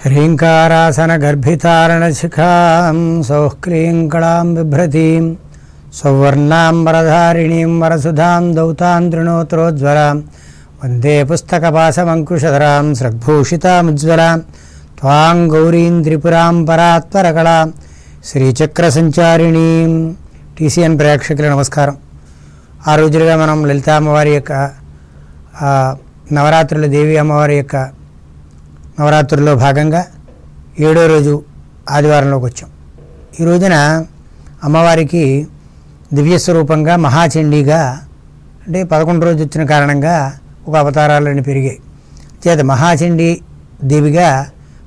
హ్రీంకారాసనగర్భితారణశిఖాం సౌఃక్లీంకళాం బిభ్రతీం సౌవర్ణాం వరధారిణీం వరసుధాం దౌతాం తృణోత్రోజ్వలాం వందే పుస్తకపాశమంకుశధరాం స్రగ్భూషితాముజ్వలాం త్వాం గౌరీం త్రిపురాం పరాత్పరకళాం శ్రీచక్రసంచారిణీం. టీసీఎన్ ప్రేక్షకుల నమస్కారం. ఆ రోజులుగా మనం లలితా అమ్మవారి యొక్క నవరాత్రుల దేవి అమ్మవారి యొక్క నవరాత్రుల్లో భాగంగా 7వ రోజు ఆదివారంలోకి వచ్చాం. ఈ రోజున అమ్మవారికి దివ్యస్వరూపంగా మహాచండీగా అంటే 11 రోజు వచ్చిన కారణంగా ఒక అవతారాలన్నీ పెరిగాయి. చేత మహాచండీ దేవిగా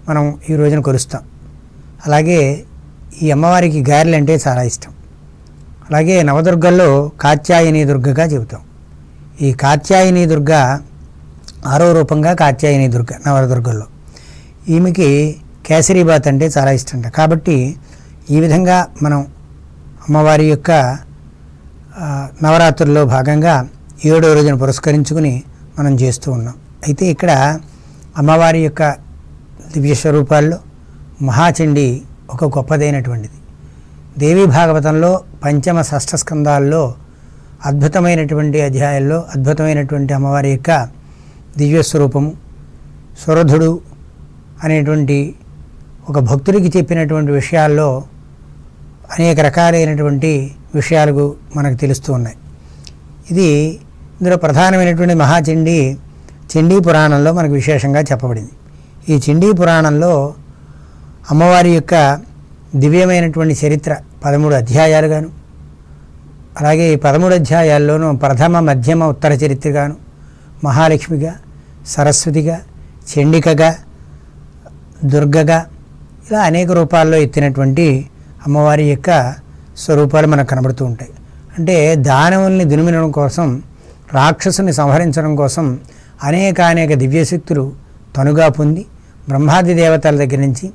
మనం ఈ రోజున కొలుస్తాం. అలాగే ఈ అమ్మవారికి గారెలు అంటే చాలా ఇష్టం. అలాగే నవదుర్గల్లో కాత్యాయని దుర్గగా చెబుతాం. ఈ కాత్యాయని దుర్గ 6వ రూపంగా కాత్యాయని దుర్గ నవదుర్గల్లో. ఈమెకి కేసరీబాత్ అంటే చాలా ఇష్టం. కాబట్టి ఈ విధంగా మనం అమ్మవారి యొక్క నవరాత్రుల్లో భాగంగా 7వ రోజును పురస్కరించుకుని మనం చేస్తూ ఉన్నాం. అయితే ఇక్కడ అమ్మవారి యొక్క దివ్య స్వరూపాల్లో మహాచండీ ఒక గొప్పదైనటువంటిది. దేవీ భాగవతంలో పంచమ షష్ఠ స్కందాల్లో అద్భుతమైనటువంటి అధ్యాయాల్లో అద్భుతమైనటువంటి అమ్మవారి యొక్క దివ్యస్వరూపము, సురధుడు అనేటువంటి ఒక భక్తుడికి చెప్పినటువంటి విషయాల్లో అనేక రకాలైనటువంటి విషయాలు మనకు తెలుస్తూ ఉన్నాయి. ఇందులో ప్రధానమైనటువంటి మహాచండీ చండీ పురాణంలో మనకు విశేషంగా చెప్పబడింది. ఈ చండీ పురాణంలో అమ్మవారి యొక్క దివ్యమైనటువంటి చరిత్ర 13 అధ్యాయాలుగాను, అలాగే ఈ 13 అధ్యాయాల్లోనూ ప్రథమ మధ్యమ ఉత్తర చరిత్రగాను మహాలక్ష్మిగా, సరస్వతిగా, చండికగా, దుర్గగా ఇలా అనేక రూపాల్లో ఎత్తినటువంటి అమ్మవారి యొక్క స్వరూపాలు మనకు కనబడుతూ ఉంటాయి. అంటే దానవుల్ని దునిమినడం కోసం, రాక్షసుని సంహరించడం కోసం అనేక దివ్యశక్తులు తనుగా పొంది బ్రహ్మాది దేవతల దగ్గర నుంచి,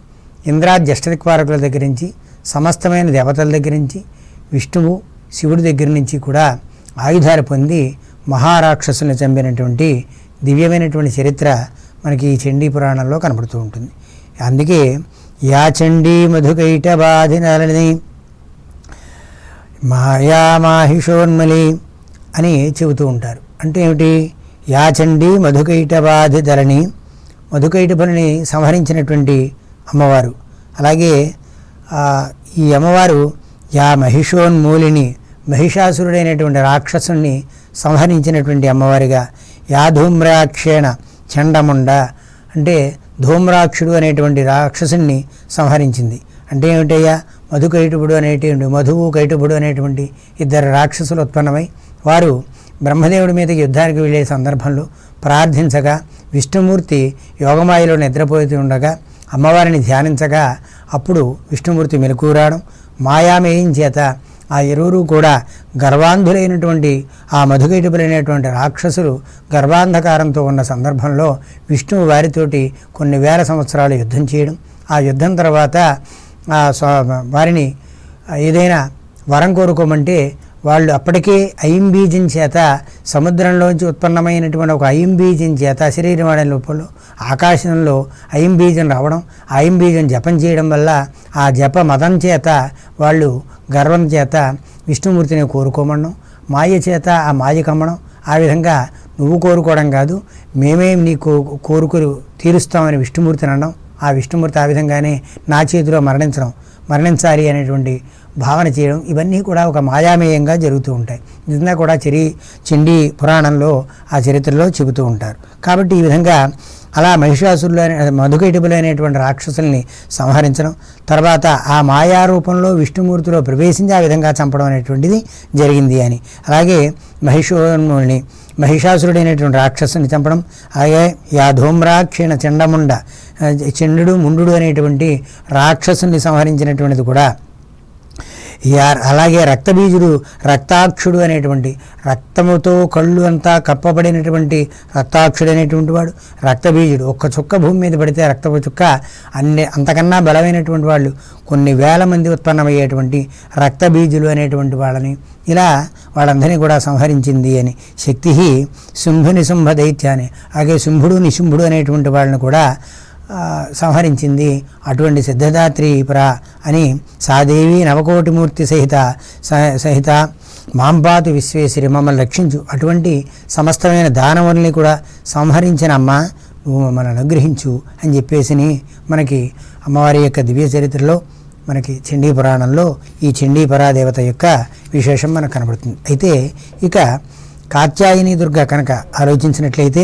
ఇంద్రాది అష్టదిక్పాలకుల దగ్గర నుంచి, సమస్తమైన దేవతల దగ్గర నుంచి, విష్ణువు శివుడి దగ్గర నుంచి కూడా ఆయుధాలు పొంది మహారాక్షసుని చంపినటువంటి దివ్యమైనటువంటి చరిత్ర మనకి ఈ చండీ పురాణంలో కనబడుతూ ఉంటుంది. అందుకే యా చండీ మధుకైటబాధినలని మాయామాహిషోన్మలి అని చెబుతూ ఉంటారు. అంటే ఏమిటి? యా చండీ మధుకైటబాధిధరణి, మధుకైటపుని సంహరించినటువంటి అమ్మవారు. అలాగే ఈ అమ్మవారు యా మహిషోన్మూలిని, మహిషాసురుడైనటువంటి రాక్షసుని సంహరించినటువంటి అమ్మవారిగా, యా ధూమ్రాక్షేణ చండముండ అంటే ధూమ్రాక్షుడు అనేటువంటి రాక్షసుని సంహరించింది. అంటే ఏమిటయ్యా? మధుకైటపుడు అనేటువంటి మధువు కైటపుడు అనేటువంటి 2 రాక్షసులు ఉత్పన్నమై వారు బ్రహ్మదేవుడి మీదకి యుద్ధానికి వెళ్ళే సందర్భంలో ప్రార్థించగా విష్ణుమూర్తి యోగమాయలో నిద్రపోతూ ఉండగా అమ్మవారిని ధ్యానించగా అప్పుడు విష్ణుమూర్తి మెలకురావడం, మాయామేయం చేత ఆ ఇరువురు కూడా గర్వాంధులైనటువంటి ఆ మధుకైటపులైనటువంటి రాక్షసులు గర్భాంధకారంతో ఉన్న సందర్భంలో విష్ణువు వారితోటి కొన్ని వేల సంవత్సరాలు యుద్ధం చేయడం, ఆ యుద్ధం తర్వాత వారిని ఏదైనా వరం కోరుకోమంటే వాళ్ళు అప్పటికే అయింబీజం చేత సముద్రంలోంచి ఉత్పన్నమైనటువంటి ఒక అయింబీజం చేత శరీరవాణి లోపల ఆకాశంలో అయింబీజం రావడం, ఆ అయింబీజం జపం చేయడం వల్ల ఆ జప మతం చేత వాళ్ళు గర్వం చేత విష్ణుమూర్తిని కోరుకోమడం, మాయ చేత ఆ మాయ కమ్మడం, ఆ విధంగా నువ్వు కోరుకోవడం కాదు మేమే నీ కోరుకులు తీరుస్తామని విష్ణుమూర్తిని అనడం, ఆ విష్ణుమూర్తి ఆ విధంగానే నా చేతిలో మరణించాలి అనేటువంటి భావన చేయడం, ఇవన్నీ కూడా ఒక మాయామేయంగా జరుగుతూ ఉంటాయి. నిజంగా కూడా చండీ పురాణంలో ఆ చరిత్రలో చెబుతూ ఉంటారు. కాబట్టి ఈ విధంగా అలా మహిషాసురులు మధుకైటపులైనటువంటి రాక్షసుల్ని సంహరించడం, తర్వాత ఆ మాయారూపంలో విష్ణుమూర్తిలో ప్రవేశించి ఆ విధంగా చంపడం అనేటువంటిది జరిగింది అని. అలాగే మహిషాసురుడైనటువంటి రాక్షసుని చంపడం, అలాగే యా ధూమ్రాక్షేణ చండముండ చండు ముండు అనేటువంటి రాక్షసుని సంహరించినటువంటిది కూడా. అలాగే రక్తబీజుడు రక్తాక్షుడు అనేటువంటి రక్తముతో కళ్ళు అంతా కప్పబడినటువంటి రక్తాక్షుడు అనేటువంటి వాడు రక్తబీజుడు. ఒక్క చుక్క భూమి మీద పడితే రక్తపు చుక్క అంతకన్నా బలమైనటువంటి వాళ్ళు కొన్ని వేల మంది ఉత్పన్నమయ్యేటువంటి రక్తబీజులు అనేటువంటి వాళ్ళని ఇలా వాళ్ళందరినీ కూడా సంహరించింది అని. శక్తి శుంభు నిశుంభ దైత్యాన్ని, అలాగే శుంభుడు నిశుంభుడు అనేటువంటి వాళ్ళని కూడా సంహరించింది. అటువంటి సిద్ధదాత్రి పరా అని సాదేవి నవకోటిమూర్తి సహిత మాంపాతు విశ్వేశ్వరి, మమ్మల్ని రక్షించు, అటువంటి సమస్తమైన దానవుల్ని కూడా సంహరించిన అమ్మ నువ్వు మమ్మల్ని అనుగ్రహించు అని చెప్పేసి మనకి అమ్మవారి యొక్క దివ్య చరిత్రలో మనకి చండీ పురాణంలో ఈ చండీ పరాదేవత యొక్క విశేషం మనకు కనబడుతుంది. అయితే ఇక కాత్యాయని దుర్గ కనుక ఆలోచించినట్లయితే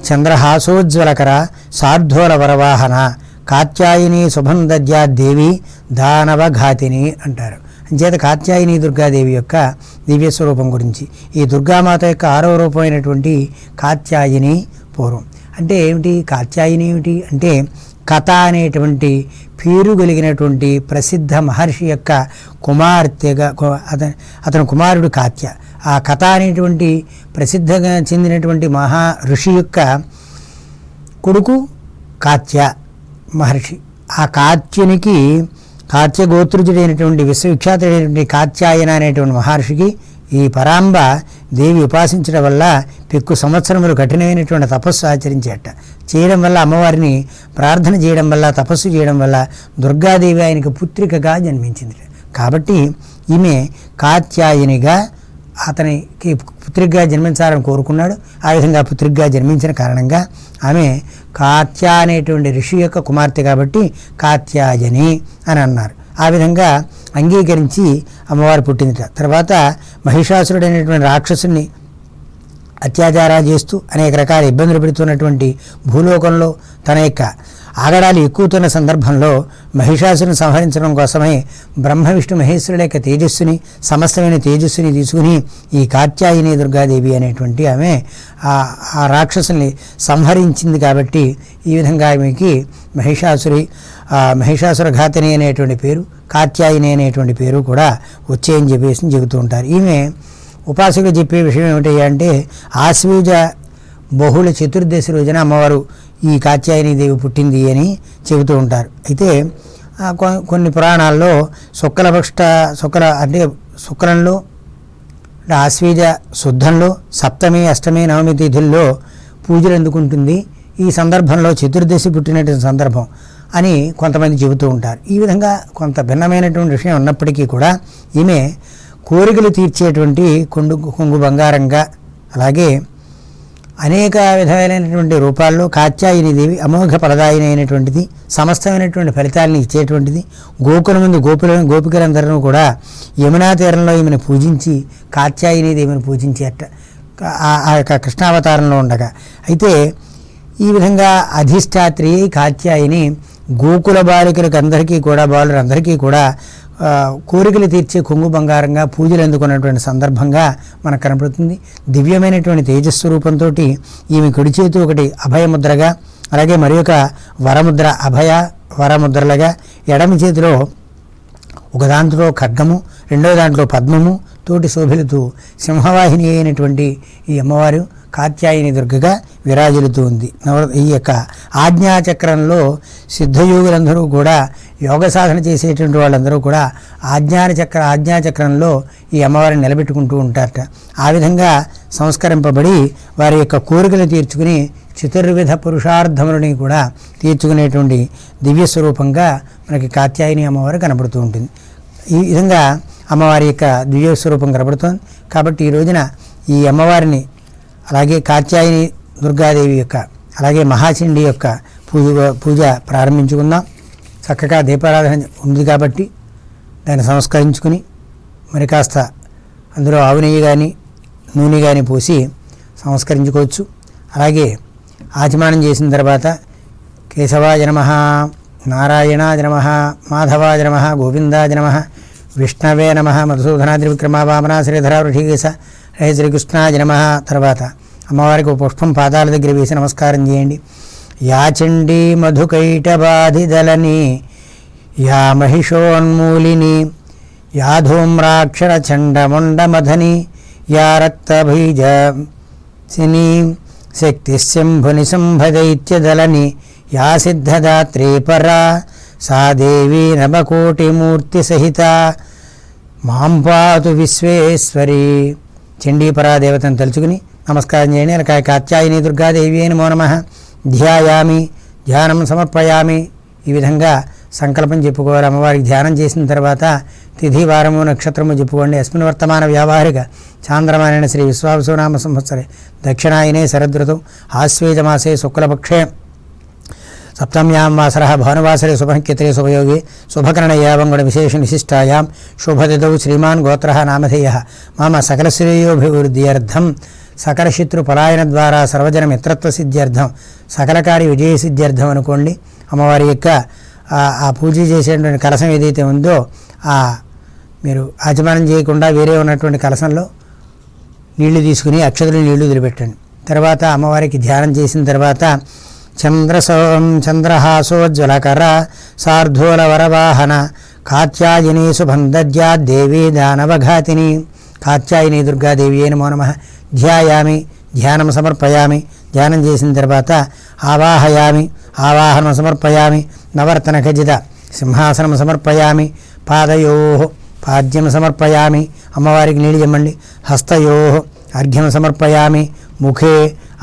చంద్రహాసోజ్వలకర సార్ధోల వరవాహన కాత్యాయని శుభందజ్యా దేవి దానవఘాతిని అంటారు. అంచేత కాత్యాయని దుర్గాదేవి యొక్క దివ్య స్వరూపం గురించి, ఈ దుర్గామాత యొక్క 6వ రూపమైనటువంటి కాత్యాయని పూర్వం అంటే ఏమిటి, కాత్యాయని ఏమిటి అంటే కథ అనేటువంటి పేరు కలిగినటువంటి ప్రసిద్ధ మహర్షి యొక్క కుమార్తెగా అతని కుమారుడు కాత్య. ఆ కథ అనేటువంటి ప్రసిద్ధంగా చెందినటువంటి మహా ఋషి యొక్క కొడుకు కాత్య మహర్షి. ఆ కాత్యునికి కాత్యగోత్రుజుడైనటువంటి విశ్వవిఖ్యాతుడైనటువంటి కాత్యాయన అనేటువంటి మహర్షికి ఈ పరాంబ దేవి ఉపాసించడం వల్ల పెక్కు సంవత్సరములు కఠినమైనటువంటి తపస్సు ఆచరించేట. చేయడం వల్ల, అమ్మవారిని ప్రార్థన చేయడం వల్ల, తపస్సు చేయడం వల్ల దుర్గాదేవి ఆయనకు పుత్రికగా జన్మించింది. కాబట్టి ఈమె కాత్యాయనిగా అతనికి పుత్రికగా జన్మించాలని కోరుకున్నాడు. ఆ విధంగా పుత్రికగా జన్మించిన కారణంగా ఆమె కాత్య అనేటువంటి ఋషి యొక్క కుమార్తె కాబట్టి కాత్యాయని అని అన్నారు. ఆ విధంగా అంగీకరించి అమ్మవారు పుట్టిందిట. తర్వాత మహిషాసురుడైనటువంటి రాక్షసుని అత్యాచారాలు చేస్తూ అనేక రకాల ఇబ్బందులు పెడుతున్నటువంటి భూలోకంలో తన యొక్క ఆగడాలు ఎక్కువతున్న సందర్భంలో మహిషాసురుని సంహరించడం కోసమై బ్రహ్మ విష్ణు మహేశ్వరుల యొక్క తేజస్సుని, సమస్తమైన తేజస్సుని తీసుకుని ఈ కాత్యాయని దుర్గాదేవి అనేటువంటి ఆమె ఆ రాక్షసుని సంహరించింది. కాబట్టి ఈ విధంగా ఆమెకి మహిషాసుర ఘాతిని అనేటువంటి పేరు, కాత్యాయని అనేటువంటి పేరు కూడా వచ్చాయని చెప్పేసి చెబుతూ ఉంటారు. ఈమె ఉపాసకులు చెప్పే విషయం ఏమిటి అంటే ఆశ్వీజ బహుళ చతుర్దశి రోజున అమ్మవారు ఈ కాత్యాయని దేవి పుట్టింది అని చెబుతూ ఉంటారు. అయితే కొన్ని పురాణాల్లో శుక్లంలో ఆశ్వీజ శుద్ధంలో సప్తమి, అష్టమి, నవమి తిథుల్లో పూజలు అందుకుంటుంది. ఈ సందర్భంలో చతుర్దశి పుట్టినటువంటి సందర్భం అని కొంతమంది చెబుతూ ఉంటారు. ఈ విధంగా కొంత భిన్నమైనటువంటి విషయం ఉన్నప్పటికీ కూడా ఈమె కోరికలు తీర్చేటువంటి కొంగు బంగారంగా, అలాగే అనేక విధమైనటువంటి రూపాల్లో కాత్యాయని దేవి అమోఘ ఫలదాయిని అయినటువంటిది, సమస్తమైనటువంటి ఫలితాలను ఇచ్చేటువంటిది. గోకుల ముందు గోపికలందరూ కూడా యమునా తీరంలో ఈమెను పూజించి కాత్యాయని దేవిని పూజించేట ఆ యొక్క కృష్ణావతారంలో ఉండగా. అయితే ఈ విధంగా అధిష్టాత్రి కాత్యాయని గోకుల బాలురందరికీ కూడా కోరికలు తీర్చే కొంగు బంగారంగా పూజలు అందుకున్నటువంటి సందర్భంగా మనకు కనపడుతుంది. దివ్యమైనటువంటి తేజస్వరూపంతో ఈమె కుడి చేతి ఒకటి అభయముద్రగా, అలాగే మరి ఒక వరముద్ర, వరముద్రలుగా, ఎడమ చేతిలో ఒక దాంట్లో ఖడ్గము, రెండో దాంట్లో పద్మము తోటి శోభిలుతూ సింహవాహిని అయినటువంటి ఈ అమ్మవారు కాత్యాయని దుర్గగా విరాజిల్లుతూ ఉంది. ఈ యొక్క ఆజ్ఞాచక్రంలో సిద్ధయోగులందరూ కూడా, యోగ సాధన చేసేటువంటి వాళ్ళందరూ కూడా ఆజ్ఞాచక్రంలో ఈ అమ్మవారిని నిలబెట్టుకుంటూ ఉంటారట. ఆ విధంగా సంస్కరింపబడి వారి యొక్క కోరికలు తీర్చుకుని చతుర్విధ పురుషార్థములని కూడా తీర్చుకునేటువంటి దివ్య స్వరూపంగా మనకి కాత్యాయని అమ్మవారు కనబడుతూ ఉంటుంది. ఈ విధంగా అమ్మవారి యొక్క దివ్య స్వరూపం కనబడుతోంది. కాబట్టి ఈ రోజున ఈ అమ్మవారిని, అలాగే కాత్యాయని దుర్గాదేవి యొక్క, అలాగే మహాచండీ యొక్క పూజ ప్రారంభించుకుందాం. చక్కగా దీపారాధన ఉంది కాబట్టి దాన్ని సంస్కరించుకుని మరి కాస్త అందులో ఆవు నెయ్యి కానీ నూనె కానీ పోసి సంస్కరించుకోవచ్చు. అలాగే ఆచమనం చేసిన తర్వాత కేశవాయ నమః, నారాయణాయ నమః, మాధవాయ నమః, గోవిందాయ నమః, విష్ణవే నమః, మధుసూదనాద్రి విక్రమ వామన శ్రీధర వృషికేశ హే శ్రీకృష్ణాయ నమః. తర్వాత అమ్మవారికి పుష్పం పాదాల దగ్గర వేసి నమస్కారం చేయండి. యా చండీ మధుకైటబాధిదలని, యా మహిషోన్మూలిని, యా ధూమ్రాక్షర చండముండమధని, యా రక్తబీజసిని, శక్తిశంభుని సంభదైత్యదలని, యా సిద్ధదాత్రే పరా, సా దేవీ నవకోటిమూర్తి సహిత మాంపాతు విశ్వేశ్వరి. చండీపరాదేవతను తలుచుకుని నమస్కారం చేయండి. అలాగే కాత్యాయని దుర్గాదేవి నమో నమః. ధ్యాయామి ధ్యానం సమర్పయామి. ఈ విధంగా సంకల్పం చెప్పుకోవాలి. అమ్మవారికి ధ్యానం చేసిన తర్వాత తిథి వారము నక్షత్రము చెప్పుకోండి. అస్మిన్ వర్తమాన వ్యావహారిక చాంద్రమానేన శ్రీ విశ్వావసునామ సంవత్సరే దక్షిణాయనే శరదృతౌ ఆశ్వేజమాసే శుక్లపక్షే సప్తమ్యాం వాసర భానువాసరే శుభనక్షత్రే శుభయోగే శుభకరణ యావంగుణ విశేష విశిష్టాయాం శుభదిదౌ శ్రీమాన్ గోత్ర నామధేయ మమ సకలశ్రేయోభివృద్ధ్యర్థం సకలశత్రు పలాయన ద్వారా సర్వజన మిత్రత్వ సిద్ధ్యర్థం సకలకార్య విజయ సిద్ధ్యర్థం అనుకోండి. అమ్మవారి యొక్క ఆ పూజ చేసేటువంటి కలశం ఏదైతే ఉందో మీరు ఆచమనం చేయకుండా వేరే ఉన్నటువంటి కలశంలో నీళ్లు తీసుకుని అక్షతలు నీళ్లు వదిలిపెట్టండి. తర్వాత అమ్మవారికి ధ్యానం చేసిన తర్వాత చంద్రహాసోజ్వలకర సార్ధూల వరవాహన కాత్యాయని సుబంధజ్యా దేవీ దానవఘాతిని కాత్యాయని దుర్గాదేవి అయిన నమో నమః. ధ్యాయామి, ధ్యానం సమర్పయామి. ధ్యానం చేసిన తర్వాత ఆవాహయామి, ఆవాహనం సమర్పయామి. నవర్తన ఖచ్చిత సింహాసనం సమర్పయామి. పాదయో పాద్యం సమర్పయామి. అమ్మవారికి నీళ్ళు చెమ్మండి. హస్తయో అర్ఘ్యం సమర్పయామి. ముఖే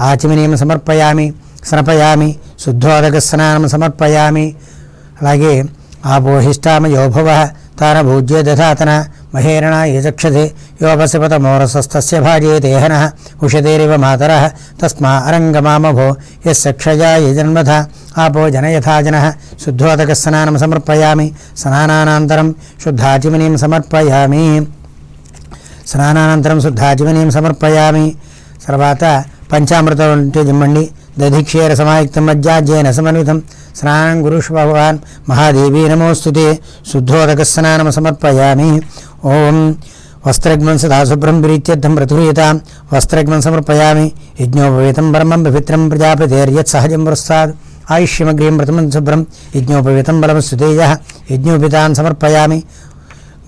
ఆచమనీయం సమర్పయామి. స్నపయామి. శుద్ధోదక స్నానం సమర్పయామి. అలాగే ఆపోహిష్టామ యోభవ తాన భూజ్య దధాతన మహేరణ యజక్షతే యోపసిపతమోరసస్తస్య భాజే దేహన ఉషతేరివ మాతర తస్మా అరంగమామభో యక్షయా యజన్మథ ఆపో జనయథా జన. శుద్ధోదక స్నానం సమర్పయామి. స్నానానంతరం శుద్ధాచమనీయం సమర్పయామి. స్నానానంతరం శుద్ధాచమనీయం సమర్పయామి. తర్వాత పంచామృతం ఉంటే జిమ్మండి. దధిక్షేర సమాయుక్తం మజ్జాజ్యేన సమన్వితం స్నానం గురుష్ భగవాన్ మహాదేవీ నమోస్తుతే. శుద్ధోదక స్నానం సమర్పయామి. ఓం వస్త్రగ్మం సదా శుభ్రం ప్రీత్యర్థం ప్రతుహీతాం వస్త్రగ్మం సమర్పయామి. యజ్ఞోపవీతం పరమం పవిత్రం ప్రజాపతేర్యత్ సహజం పురస్సాద్ ఆయుష్యమగ్రీం ప్రథమం శుభ్రం యజ్ఞోపవీతం బలమస్తుతేజ. యజ్ఞోపితాన్ సమర్పయామి.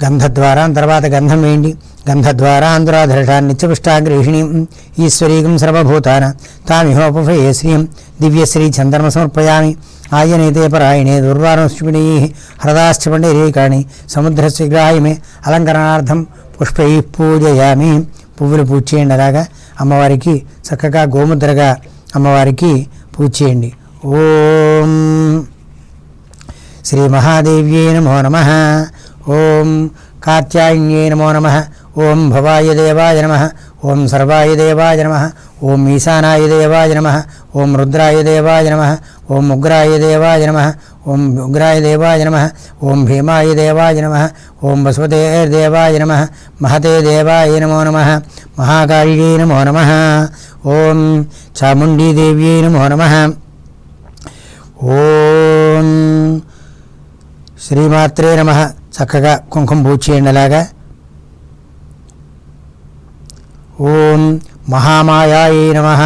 గంధద్వారాన్ తర్వాత గంధం వేయండి. గంధద్వారాంధ్రాధరషాన్ నిత్యపుష్టాగ్రేషిణీం ఈశ్వరీకం సర్వభూతాన తామిహోపఫయే శ్రీం దివ్యశ్రీ చంద్రమ సమర్పయామి. ఆయనేతే పరాయణే దుర్వారస్మిణీ హ్రదాశ్చ పండరీకాణి సముద్రస్య గ్రాహిమే అలంకరణార్థం పుష్పై పూజయామి. పువ్వులు పూజ చేయండి. అలాగా అమ్మవారికి చక్కగా గోముద్రగా అమ్మవారికి పూజ చేయండి. ఓం శ్రీ మహాదేవ్యై నమో నమః. ఓం కాత్యాయన్యై నమో నమః. ఓం భవాయ దేవాయ నమః. ఓం సర్వాయ దేవాయ నమః. ఓం ఈశానాయ దేవాయ నమః. ఓం రుద్రాయ దేవాయ నమః. ఓం ఉగ్రాయ దేవాయ నమః. ఓం ఉగ్రాయ దేవాయ నమః. ఓం భీమాయ దేవాయ నమః. ఓం వసుపతే దేవాయ నమః. మహతే దేవాయ నమో నమః. మహాకాళియై నమో నమః. ఓం చాముండీదేవ్యై నమో నమః. ఓం శ్రీమాత్రే నమః. చక్కగా కుంకుమ పూజ చేయండి. అలాగా ఓం మహామాయాయై నమః.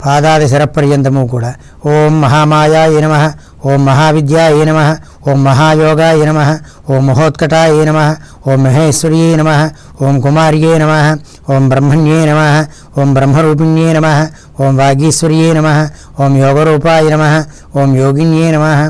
పాదాది శరపర్యంతము కూడా ఓం మహామాయాయ నమః. ఓం మహావిద్యాయ నమః. ఓం మహాయోగాయ నమః. ఓం మహోత్కటాయ నమః. ఓం మహేశ్వర్యై నమః. ఓం కుమార్యై నమః. ఓం బ్రహ్మణ్యై నమః. ఓం బ్రహ్మరూపిణ్యై నమః. ఓం వాగీశ్వర్యై నమః. ఓం యోగరూపాయ నమః. ఓం యోగిన్యై నమః.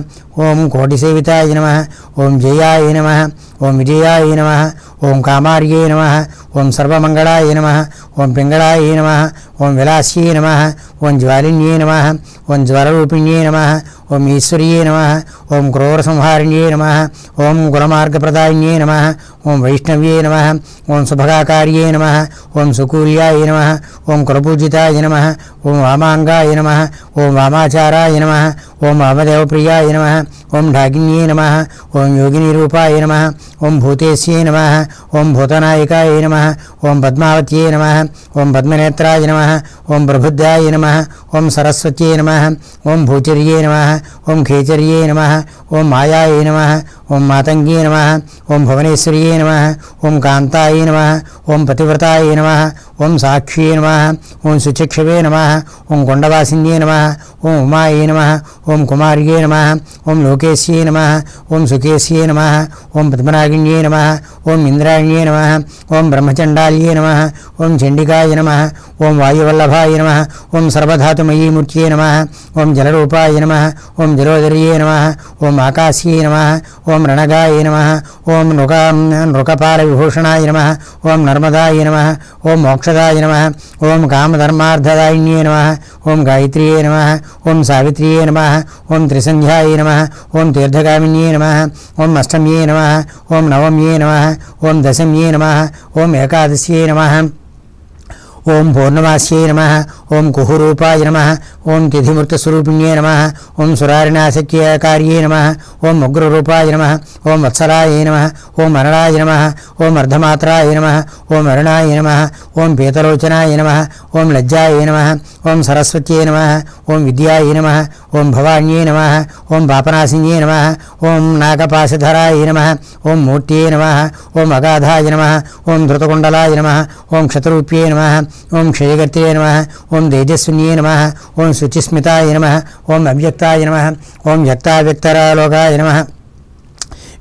ఓం కోటిసేవితాయ నమః. ఓం జయాయ నమః. ఓం విజయాయ నమః. ఓం కామార్యై నమః. ఓం సర్వమంగళాయ నమః. ఓం పింగళాయ నమః. ఓం విలాస్యై నమః. ఓం జ్వాలిన్యై నమః. ఓం జ్వరరూపిణ్యై నమః. ఓం ఈశ్వర్యై నమః. ఓం క్రూరసంహారిణ్యై నమః. ఓం గుణమార్గప్రదాయిన్యై నమః. ఓం వైష్ణవ్యై నమః. ఓం శుభగాకార్యై నమః. ఓం సుకూల్యాయ నమః. ఓం కులపూజితాయ నమః. ఓం వామాంగాయ నమః. ఓం వామాచారాయ నమః. ఓం వామదేవప్రియాయ నమః. ఓం ఢాకిన్యై నమః. ఓం యోగినీరూపాయ నమః. ఓం భూతేశ్యై నమః. ఓం భూతనాయకాయ నమః. ఓం పద్మావత్యై నమః. ఓం పద్మనేత్రాయ నమః. ఓం ప్రబుద్ధాయ నమః. ఓం సరస్వత్యై నమః. ఓం భూచర్యై నమః. ఓం ఖేచర్యై నమః. ఓం మాయాయ నమః. ఓం మాతంగ్యై నమః. ఓం భువనేశ్వర్యై నమః. ఓం కాంతాయ నమః. ఓం పతివ్రతాయ నమః. ఓం సాక్ష్యై నమః. ఓం సుచక్షవే నమః. ఓం కొండవాసిన్యై నమః. ఓం ఉమాయ నమః. ఓం కుమార్యై నమః. ఓం లోకేశ్యై నమః. ఓం సుకేశ్యై నమః. ఓం పద్మనాగిన్యై నమః. ఓం ఇంద్రాణ్యై నమః. ఓం బ్రహ్మచండాల్యై నమః. ఓం చండికాయ నమః. ఓం వాయువల్లభాయ నమః. ఓం సర్వధాతుమయీమూర్త్యై నమః. ఓం జలరూపాయ నమః. ఓం జలోదర్యై నమః. ఓం ఆకాశ్యై నమః. ఓం రణగాయ నమః. ఓం నృకపాలవిభూషణాయ నమః. ఓం నర్మదాయ నమః. ఓం మోక్షదాయ నమః. ఓం కామధర్మార్థదాయిన్యే నమః. ఓం గాయత్ర్యే నమః. ఓం సావిత్ర్యే నమః. ఓం త్రిసంధ్యాయ నమః. ఓం తీర్థగామిన్యే నమః. ఓం అష్టమ్యే నమః. ఓం నవమ్యే నమః. ఓం దశమ్యే నమః. ఓం ఏకాదశ్యే నమః. ఓం పూర్ణమాస్యై నమః. ఓం కుహురూపాయ నమః. ఓం తిథిమూర్తస్వరూపిణ్యే నమః. ఓం సురారిణాశక్యకార్యే నమః. ఓం ఉగ్రరూపాయ నమః. ఓం వత్సలాయ నమః. ఓం అరణాయ నమః. ఓం అర్ధమాత్రాయ నమః. ఓం అరుణాయ నమః. ఓం పీతలోచనాయ నమః. ఓం లజ్జాయ నమః. ఓం సరస్వత్యై నమః. ఓం విద్యాయ నమః. ఓం భవాన్యై నమః. ఓం పాపనాశిన్యై నమః. ఓం నాగపాశధరాయ నమః. ఓం మూర్త్యై నమః. ఓం అగాధాయ నమః. ఓం ధృతకుండలాయ నమః. ఓం క్షతరూప్యై నమః. ఓం క్షయకర్త్రే నమః. ఓం తేజస్విన్యే నమః. ఓం శుచిస్మితాయ నమః. ఓం అవ్యక్తాయ నమః. ఓం వ్యక్తావ్యక్తరాలోకాయ నమః.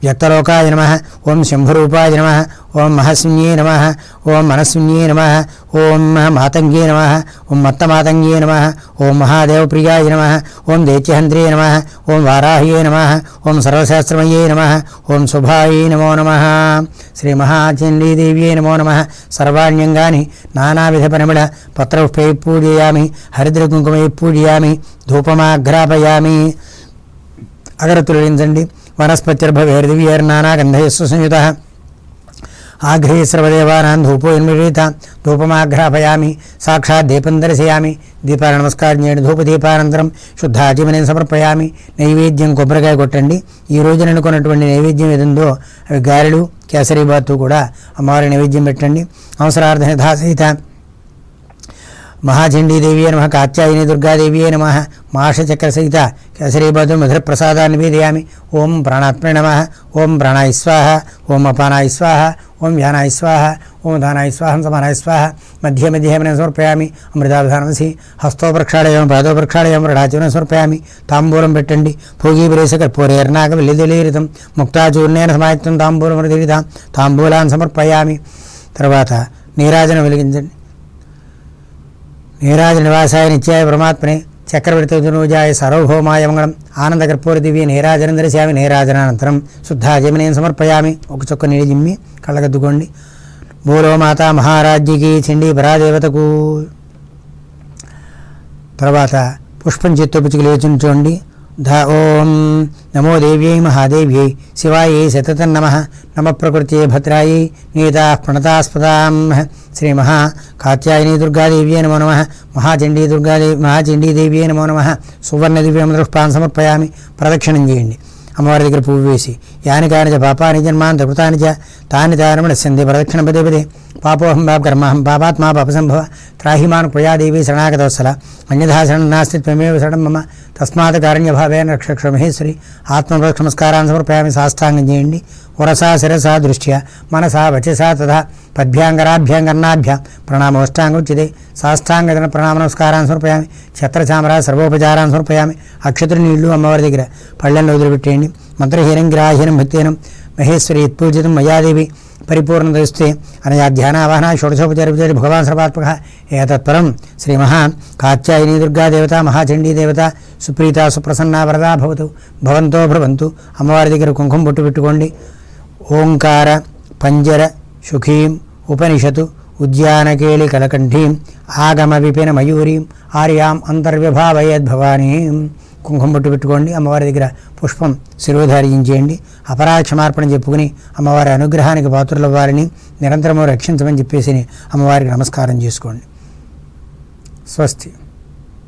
వ్యక్తలోకాయ నమః. ఓం శంభురూపాయ నమః. ఓం మహస్విన్యే నమః. ఓం మనస్విన్యే నమః. ఓం మాతంగ్యే నమః. ఓం మత్తమాతంగ్యే నమః. ఓం మహాదేవప్రియాయ నమః. ఓం దైత్యహంత్రే నమః. ఓం వారాహ్యే నమః. ఓం సర్వశాస్త్రమయే నమః. ఓం శుభాయే నమో నమః. శ్రీ మహాచండీదేవ్యే నమో నమః. సర్వాణ్యంగాని నానావిధ పరిమళ పత్రపుష్పై పూజయామి. హరిద్రకుంకుమై పూజయామి. ధూపమాఘ్రాపయామి. అగరత్తులు వెలిగించండి. వనస్పతిర్భవేర్దివ్యైర్నానాగంధైస్సు సంయుతః ఆఘ్రే సర్వదేవానాం ధూపోన్మిళిత ధూపమాఘ్రాపయామి. సాక్షాత్ దీపం దర్శయామి. దీపాల నమస్కారం చేయండి. ధూపదీపానంతరం శుద్ధాచమనం సమర్పయామి. నైవేద్యం కొబ్బరికాయ కొట్టండి. ఈ రోజున అనుకున్నటువంటి నైవేద్యం ఏదుందో అవి గారెలు, కేసరీబాతు కూడా అమ్మవారి నైవేద్యం పెట్టండి. అవసరార్థ యథాసహిత మహాచండీదేవి నమః. కాత్యాయని దుర్గాదేవి నమః. మాషచక్రసహిత కేసరీబాతు మధురప్రసాదాన్ని నివేదయామి. ఓం ప్రాణాత్మనే నమః. ఓం ప్రాణాయ స్వాహ. ఓం అపానాయ స్వాహ. ఓం వ్యానాయ స్వాహ. ఓం దానాయ స్వాహం సమానాయ స్వాహ. మధ్య మధ్యేమనం సమర్పయామి. అమృతాభిధానసి హస్తో ప్రక్షాళయం పాదో ప్రక్షాళయం రడాచూర్ణం సమర్పయామి. తాంబూలం పెట్టండి. భోగీపురేశ కర్పూరేర్నాగ విల్లిదలీరితం ముక్తాచూర్ణేన సమాయుక్తం తాంబూలం వృదిరితాం తాంబూలాన్ని సమర్పయామి. తర్వాత నీరాజనం వెలిగించండి. నీరాజ నివాసాయ నిత్యాయ పరమాత్మనే చక్రవర్తిజాయ సార్వభౌమాయ మంగళం. ఆనందకర్పూర దివ్య నీరాజనం దర్శయామి. నీరాజనానంతరం శుద్ధాచమనం సమర్పయామి. ఒక చొక్క నీళ్ళు జిమ్మి కళ్ళగద్దుకోండి. బోలో మాతా మహారాజ్యకి చండీ పరాదేవతకు. తర్వాత పుష్పం చేత్తో పిచ్చుకు లేచుంచోండి. ఓం నమో దేవ్యై మహాదేవ్యై శివాయై సతతం నమః. నమ ప్రకృత్యై భద్రాయై నీతా ప్రణతాస్పదాం. శ్రీ మహా కాత్యాయని దుర్గాదేవ్యై నమో నమః. మహాచండీదేవ్యై నమో నమః. సువర్ణ దివ్యమృష్పాన్ సమర్పయామి. ప్రదక్షిణం చేయండి. అమ్మవారి దగ్గర పువ్వు వేసి యాని కాని చ పాపాని జన్మాంత కృతాని చ తాని తారమణస్యంది ప్రదక్షిణ పదే పదే. పాపోహం పాప కర్మాహం పాపాత్మా పాపసంభవ త్రాహిమాన్ ప్రయాదేవి శరణాగతవత్సల అన్యథా శరణం నాస్తి త్వమేవ శరణం మమ తస్మాత్ కారణ్యభావేన రక్ష మహేశ్వరి. ఆత్మప్రదక్షిణమస్కారాన్ని సమర్పయామి. సాష్టాంగం చేయండి. ఉరసా శిరసా దృష్ట్యా మనసా వచసా తథా పద్భ్యాంగరాభ్యాంగర్ణాభ్యాం ప్రణామోష్టాంగోచ్యతే. సాష్టాంగదన ప్రణామ నమస్కారాన్ని సమర్పయామి. ఛత్రచామర సర్వోపచారాన్ని సమర్పయామి. అక్షతులు నీళ్లు అమ్మవారి దగ్గర పళ్ళెంలో వదిలిపెట్టేయండి. మంత్రహీనం గ్రాహీనం భక్తేనం మహేశ్వరి యత్పూజితం మయాదేవి పరిపూర్ణదస్తే అనయా ధ్యానావాహన షోడశోపచార భగవాన్ సర్వాత్మక. ఏతత్పరం శ్రీ మహా కాత్యాయని దుర్గాదేవత మహాచండీదేవత సుప్రీత సుప్రసన్న వరదా భవతు. భవంతో భ్రవంతు. అమ్మవారి దగ్గర కుంకుమ బొట్టు పెట్టుకోండి. ఓంకార పంజర సుఖీం ఉపనిషతు ఉద్యానకేళి కలకంఠీం ఆగమ విపిన మయూరీం ఆర్యాం అంతర్వ్యభావయద్భవానీం. కుంకుమ బొట్టు పెట్టుకోండి. అమ్మవారి దగ్గర పుష్పం శిరోధారించేయండి. అపరాక్షమార్పణ చెప్పుకుని అమ్మవారి అనుగ్రహానికి పాత్రుల వారిని నిరంతరము రక్షించమని చెప్పేసి అమ్మవారికి నమస్కారం చేసుకోండి. స్వస్తి.